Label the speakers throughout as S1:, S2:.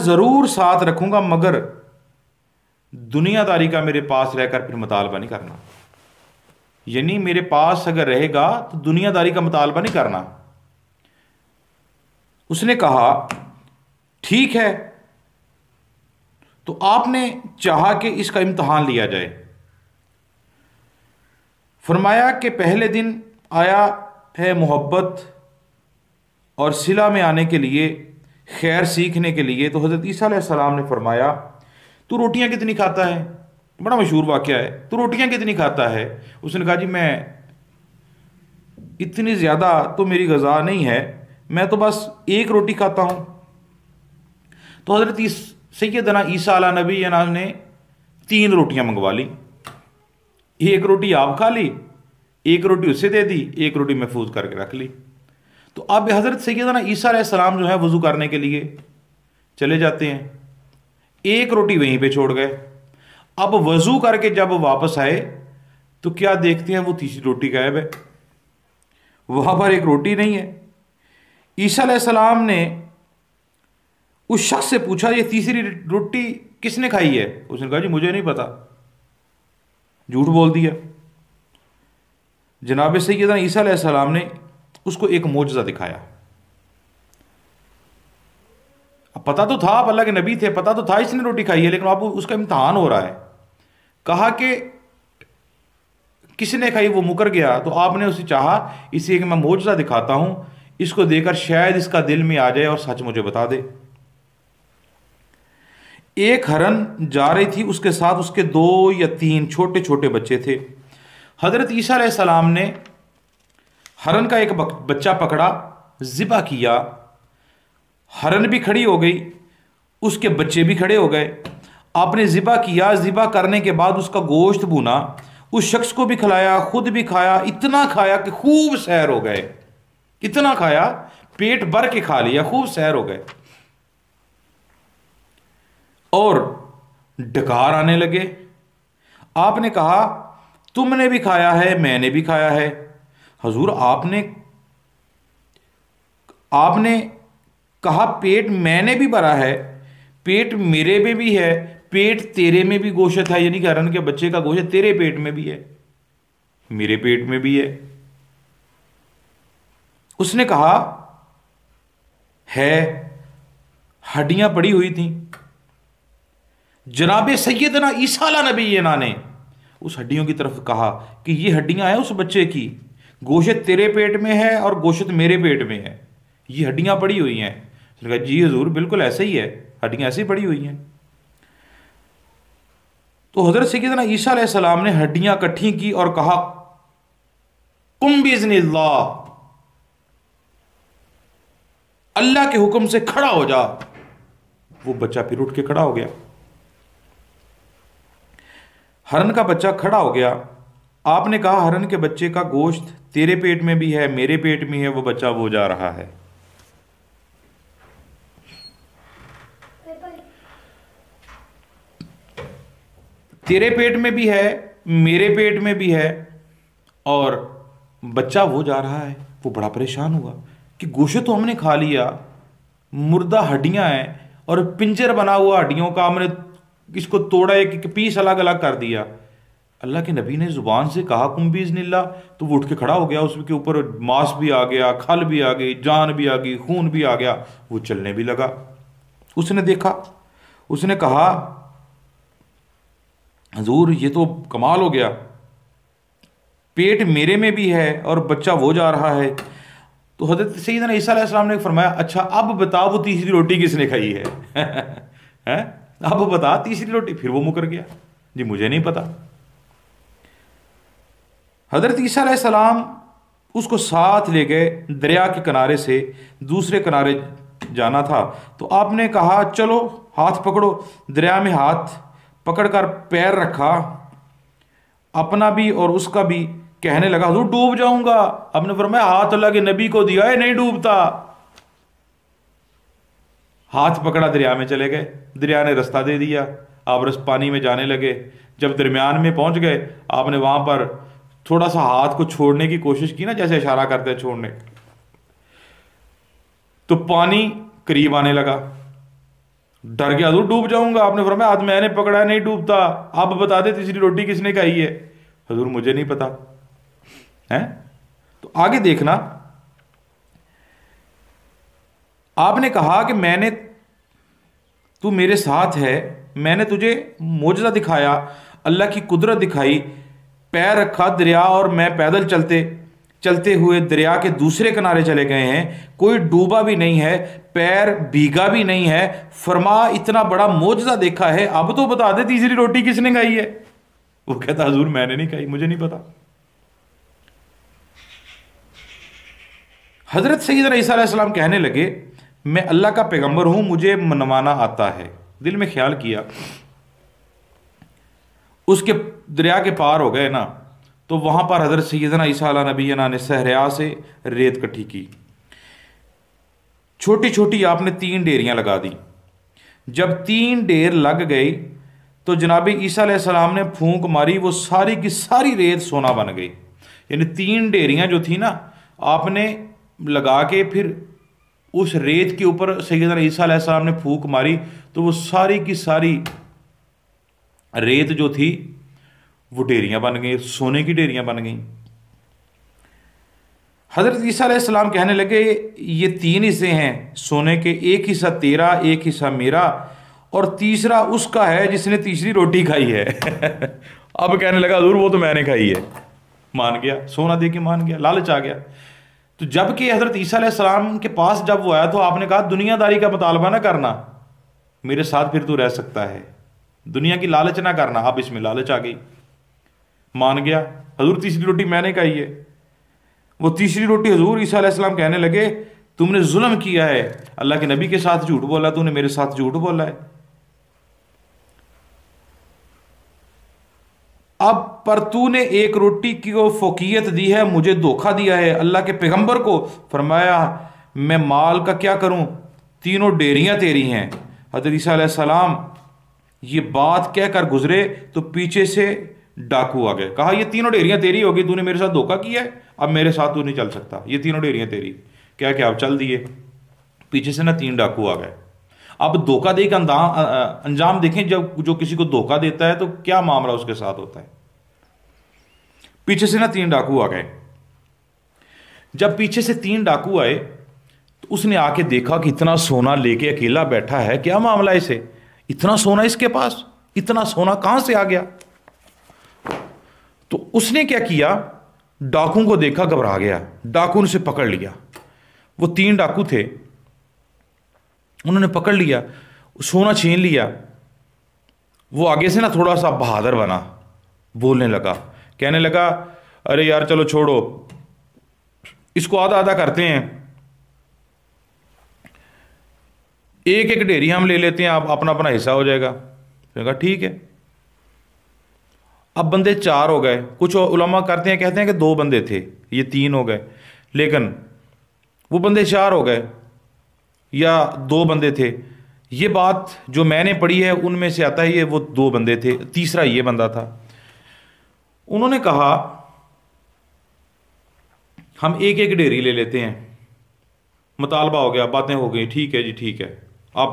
S1: ज़रूर साथ रखूँगा, मगर दुनियादारी का मेरे पास रहकर फिर मुतालबा नहीं करना। यानी मेरे पास अगर रहेगा तो दुनियादारी का मुतालबा नहीं करना। उसने कहा ठीक है। तो आपने चाहा कि इसका इम्तहान लिया जाए। फरमाया कि पहले दिन आया है मोहब्बत और सिला में आने के लिए, खैर सीखने के लिए। तो हज़रत ईसा अलैहिस्सलाम ने फरमाया तू रोटियां कितनी खाता है? बड़ा मशहूर वाक़या है, तू रोटियां कितनी खाता है? उसने कहा जी मैं इतनी ज़्यादा तो मेरी ग़ज़ा नहीं है, मैं तो बस एक रोटी खाता हूँ। तो हज़रत सैयदना ईसा अला नबी ने 3 रोटियां मंगवा ली। एक रोटी आप खा ली, एक रोटी उससे दे दी, एक रोटी महफूज करके रख ली। तो अब हज़रत सैयदना ईसा अलैहिस्सलाम जो है वज़ू करने के लिए चले जाते हैं, एक रोटी वहीं पे छोड़ गए। अब वज़ू करके जब वापस आए तो क्या देखते हैं, वो तीसरी रोटी गायब है, वहां पर एक रोटी नहीं है। ईसा अलैहिस्सलाम ने उस शख्स से पूछा ये तीसरी रोटी किसने खाई है? उसने कहा जी मुझे नहीं पता, झूठ बोल दिया। जनाब सैयदना ईसा अलैहिस्सलाम ने उसको एक मोजज़ा दिखाया। अब पता तो था, आप अल्लाह के नबी थे, पता तो था इसने रोटी खाई है, लेकिन अब उसका इम्तहान हो रहा है। कहा कि किसने खाई, वो मुकर गया। तो आपने उसे चाहा इसे एक मैं मोजज़ा दिखाता हूं, इसको देकर शायद इसका दिल में आ जाए और सच मुझे बता दे। एक हरन जा रही थी, उसके साथ उसके 2 या 3 छोटे छोटे बच्चे थे। हज़रत ईसा अलैहिस्सलाम ने हरन का एक बच्चा पकड़ा, ज़िबा किया, हरन भी खड़ी हो गई, उसके बच्चे भी खड़े हो गए। आपने ज़िबा किया, ज़िबा करने के बाद उसका गोश्त भुना, उस शख्स को भी खिलाया, खुद भी खाया, इतना खाया कि खूब सैर हो गए। इतना खाया, पेट भर के खा लिया, खूब सैर हो गए। और डकार आने लगे। आपने कहा तुमने भी खाया है, मैंने भी खाया है। हजूर आपने कहा पेट मैंने भी भरा है, पेट मेरे में भी है, पेट तेरे में भी गोश्त है, यानी कि हरन के बच्चे का गोश्त तेरे पेट में भी है, मेरे पेट में भी है। उसने कहा है, हड्डियां पड़ी हुई थी। जनाबे सैयदना ईसा अला नबी ने उस हड्डियों की तरफ कहा कि ये हड्डियां हैं उस बच्चे की, गोश्त तेरे पेट में है और गोश्त मेरे पेट में है, ये हड्डियां पड़ी हुई हैं। उसने कहा जी हुजूर बिल्कुल ऐसे ही है, हड्डियां ऐसे ही पड़ी हुई हैं। तो हजरत सैयदना ईसा अलैहिस्सलाम ने हड्डियां इकट्ठी की और कहा कुम बिइज़्निल्लाह, अल्लाह के हुक्म से खड़ा हो जा। वो बच्चा फिर उठ के खड़ा हो गया, हरन का बच्चा खड़ा हो गया। आपने कहा हरन के बच्चे का गोश्त तेरे पेट में भी है, मेरे पेट में है, वो बच्चा वो जा रहा है। तेरे पेट में भी है, मेरे पेट में भी है, और बच्चा वो जा रहा है। वो बड़ा परेशान हुआ कि गोश्त तो हमने खा लिया, मुर्दा हड्डियां हैं और पिंजर बना हुआ हड्डियों का, हमने इसको तोड़ा, एक पीस अलग अलग कर दिया। अल्लाह के नबी ने जुबान से कहा कुम बिइज़्निल्लाह, तो वो उठ के खड़ा हो गया, उसके ऊपर मांस भी आ गया, खल भी आ गई, जान भी आ गई, खून भी आ गया, वो चलने भी लगा। उसने देखा, उसने कहा हजूर ये तो कमाल हो गया, पेट मेरे में भी है और बच्चा वो जा रहा है। तो हज़रत सैयदना ईसा अलैहिस्सलाम ने फरमाया अच्छा अब बता वो तीसरी रोटी किसने खाई है? हैं? अब बता तीसरी रोटी। फिर वो मुकर गया, जी मुझे नहीं पता। हज़रत ईसा अलैहिस्सलाम उसको साथ ले गए, दरिया के किनारे से दूसरे किनारे जाना था। तो आपने कहा चलो हाथ पकड़ो, दरिया में हाथ पकड़कर पैर रखा, अपना भी और उसका भी, कहने लगा हुजूर डूब जाऊंगा। आपने फरमाया हाथ अल्लाह के नबी को दिया है, नहीं डूबता। हाथ पकड़ा, दरिया में चले गए, दरिया ने रास्ता दे दिया, आप पानी में जाने लगे। जब दरमियान में पहुंच गए, आपने वहां पर थोड़ा सा हाथ को छोड़ने की कोशिश की ना, जैसे इशारा करते हैं छोड़ने, तो पानी करीब आने लगा। डर गया, हजूर डूब जाऊंगा। आपने फरमाया आज मैंने पकड़ा नहीं डूबता, आप बता दे तीसरी रोटी किसने खाई है। हजूर मुझे नहीं पता है। तो आगे देखना, आपने कहा कि मैंने, तू मेरे साथ है, मैंने तुझे मोजज़ा दिखाया, अल्लाह की कुदरत दिखाई, पैर रखा दरिया और मैं पैदल चलते चलते हुए दरिया के दूसरे किनारे चले गए हैं, कोई डूबा भी नहीं है, पैर भीगा भी नहीं है। फरमा इतना बड़ा मोजज़ा देखा है, अब तो बता दे तीसरी रोटी किसने खाई है। वो कहता हजूर मैंने नहीं खाई, मुझे नहीं पता। हजरत सैयदना ईसा अलैहिस्सलाम कहने लगे मैं अल्लाह का पैगंबर हूं, मुझे मनवाना आता है। दिल में ख्याल किया, उसके दरिया के पार हो गए ना, तो वहां पर हजरत सैयदना ईसा अला नबीना ने सहरिया से रेत इकट्ठी की, छोटी छोटी आपने 3 ढेरियां लगा दी। जब 3 ढेर लग गई तो जनाब ईसा अलैहिस्सलाम ने फूंक मारी, वो सारी की सारी रेत सोना बन गई। यानी 3 ढेरियां जो थी ना, आपने लगा के फिर उस रेत के ऊपर सैयदना ईसा अलैहिस्सलाम ने फूंक मारी, तो वो सारी की सारी रेत जो थी वो ढेरियां बन गई, सोने की ढेरियां बन गई। हजरत ईसा अलैहिस्सलाम कहने लगे ये 3 हिस्से हैं सोने के, एक हिस्सा तेरा, एक हिस्सा मेरा और तीसरा उसका है जिसने तीसरी रोटी खाई है। अब कहने लगा हजूर वो तो मैंने खाई है। मान गया, सोना दे के मान गया, लालच आ गया। तो जबकि हजरत ईसा अलैहिस्सलाम के पास जब वो आया तो आपने कहा दुनियादारी का मुतालबा ना करना, मेरे साथ फिर तू रह सकता है, दुनिया की लालच ना करना। अब इसमें लालच आ गई, मान गया, हजूर तीसरी रोटी मैंने खाई है। वो तीसरी रोटी हजूर ईसा अलैहिस्सलाम कहने लगे तुमने जुल्म किया है, अल्लाह के नबी के साथ झूठ बोला, तूने मेरे साथ झूठ बोला है। अब पर तूने एक रोटी की को फोकियत दी है, मुझे धोखा दिया है, अल्लाह के पैगंबर को फरमाया मैं माल का क्या करूं, 3 डेरियां तेरी हैं। हज़रत ईसा अलैहिस्सलाम ये बात कहकर गुजरे तो पीछे से डाकू आ गए, कहा ये 3 डेरियां तेरी होगी, तूने मेरे साथ धोखा किया है, अब मेरे साथ तू नहीं चल सकता, ये 3 डेरियां तेरी। क्या क्या अब चल दिए, पीछे से ना 3 डाकू आ गए। अब धोखा दे का अंजाम देखें, जब जो किसी को धोखा देता है तो क्या मामला उसके साथ होता है। पीछे से ना 3 डाकू आ गए। जब पीछे से 3 डाकू आए तो उसने आके देखा कि इतना सोना लेके अकेला बैठा है, क्या मामला है इसे, इतना सोना इसके पास, इतना सोना कहां से आ गया। तो उसने क्या किया, डाकू को देखा, घबरा गया, डाकू ने उसे पकड़ लिया। वो 3 डाकू थे, उन्होंने पकड़ लिया, सोना छीन लिया। वो आगे से ना थोड़ा सा बहादुर बना, बोलने लगा, कहने लगा अरे यार चलो छोड़ो, इसको आधा आधा करते हैं, एक एक ढेरी हम ले लेते हैं, आप अपना अपना हिस्सा हो जाएगा। कहा ठीक है। अब बंदे 4 हो गए, कुछ उलमा करते हैं, कहते हैं कि 2 बंदे थे, ये 3 हो गए, लेकिन वो बंदे 4 हो गए या 2 बंदे थे। ये बात जो मैंने पढ़ी है उनमें से आता है ये वो 2 बंदे थे, तीसरा ये बंदा था। उन्होंने कहा हम एक एक ढेरी ले लेते हैं, मुतालबा हो गया, बातें हो गई, ठीक है जी ठीक है। अब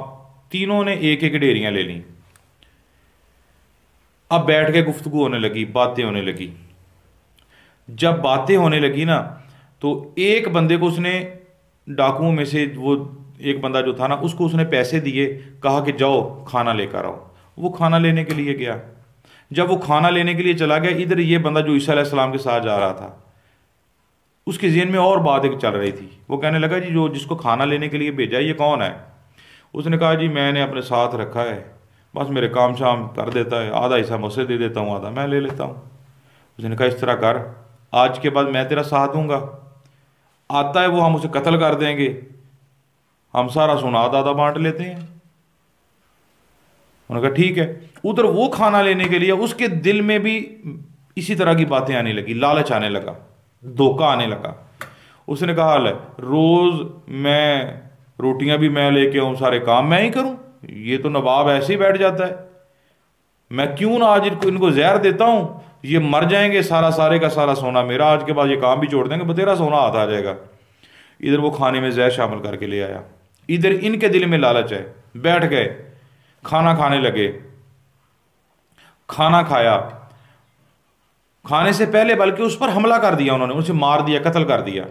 S1: तीनों ने एक एक ढेरियां ले ली। अब बैठ के गुफ्तगू होने लगी, बातें होने लगी। जब बातें होने लगी ना तो एक बंदे को उसने, डाकुओं में से वो एक बंदा जो था ना, उसको उसने पैसे दिए, कहा कि जाओ खाना लेकर आओ। वो खाना लेने के लिए गया। जब वो खाना लेने के लिए चला गया, इधर ये बंदा जो ईसा अलैहिस्सलाम के साथ जा रहा था, उसके ज़हन में और बात एक चल रही थी। वो कहने लगा जी जो जिसको खाना लेने के लिए भेजा ये कौन है। उसने कहा जी मैंने अपने साथ रखा है, बस मेरे काम शाम कर देता है, आधा हिस्सा मुझसे दे देता हूँ, आधा मैं ले लेता हूँ। उसने कहा इस तरह कर, आज के बाद मैं तेरा साथ दूंगा, आता है वो हम उसे कत्ल कर देंगे, हम सारा सोना आधा आधा बांट लेते हैं। उन्होंने कहा ठीक है। उधर वो खाना लेने के लिए उसके दिल में भी इसी तरह की बातें आने लगी, लालच आने लगा, धोखा आने लगा। उसने कहा ले रोज मैं रोटियां भी मैं लेके आऊं, सारे काम मैं ही करूं, ये तो नवाब ऐसे ही बैठ जाता है, मैं क्यों ना आज इनको जहर देता हूं, ये मर जाएंगे, सारे का सारा सोना मेरा, आज के बाद ये काम भी छोड़ देंगे, बतेरा सोना हाथ आ जाएगा। इधर वो खाने में जहर शामिल करके ले आया, इधर इनके दिल में लालच है, बैठ गए। खाना खाने लगे। खाना खाया, खाने से पहले बल्कि उस पर हमला कर दिया उन्होंने, उसे मार दिया, कत्ल कर दिया।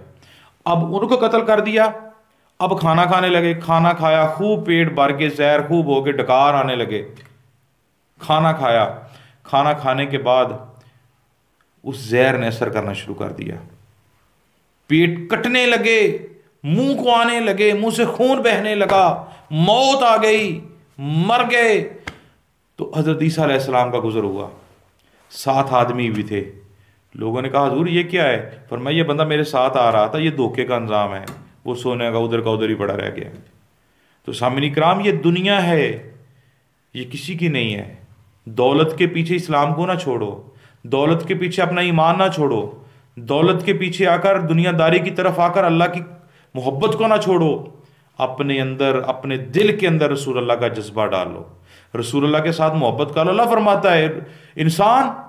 S1: अब उनको कत्ल कर दिया, अब खाना खाने लगे। खाना खाया, खूब पेट भर के, जहर खूब हो के, डकार आने लगे। खाना खाया, खाना खाने के बाद उस जहर ने असर करना शुरू कर दिया। पेट कटने लगे, मुंह को आने लगे, मुंह से खून बहने लगा, मौत आ गई, मर गए। तो हजरत ईसा अलैहिस्सलाम का गुजर हुआ। 7 आदमी भी थे। लोगों ने कहा हुजूर ये क्या है? फरमाया ये बंदा मेरे साथ आ रहा था, ये धोखे का अंजाम है, वो सोने का उधर ही पड़ा रह गया। तो सामने इकराम, ये दुनिया है, ये किसी की नहीं है। दौलत के पीछे इस्लाम को ना छोड़ो, दौलत के पीछे अपना ईमान ना छोड़ो, दौलत के पीछे आकर, दुनियादारी की तरफ आकर अल्लाह की मोहब्बत को ना छोड़ो। अपने अंदर, अपने दिल के अंदर रसूल अल्लाह का जज्बा डालो, रसूल अल्लाह के साथ मोहब्बत करो। अल्लाह फरमाता है इंसान